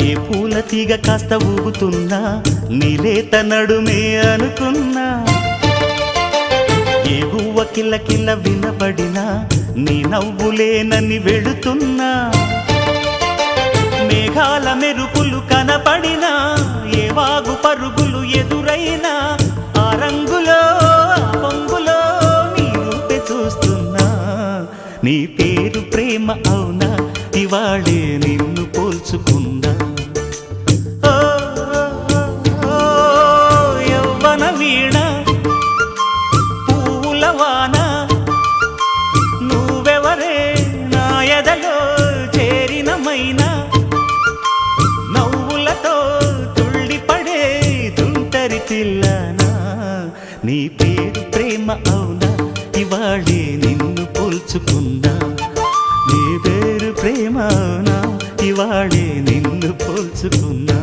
ఏ పూల తీగ కాస్త ఊగుతున్నా నీలేత నడుమే అనుకున్నా ఏ గువ్వ కిల్ల కిల్ల వినబడినా నీ నవ్వులేనని వెళుతున్నా మేఘాల మెరుపులు కనపడినా ఏ వాగు పరుగులు ఎదురైనా ఆ రంగులో ఆ పొంగులో నీ రూపే చూస్తున్నా నీ పేరు ప్రేమ అవునా ఇవాళే నిన్ను పోల్చుకున్నా ఓ యవ్వన వీణ పూల వాన నువ్వెవరే నా ఎదలో చేరిన మైనా నవ్వులతో తుళ్ళిపడే తుంటరి పిల్లనా నీ పేరు ప్రేమ అవునా ఇవాళే నిన్ను పోల్చుకున్నా నీ పేరు ప్రేమ అవునా ఇవాళే నిన్ను పోల్చుకున్నా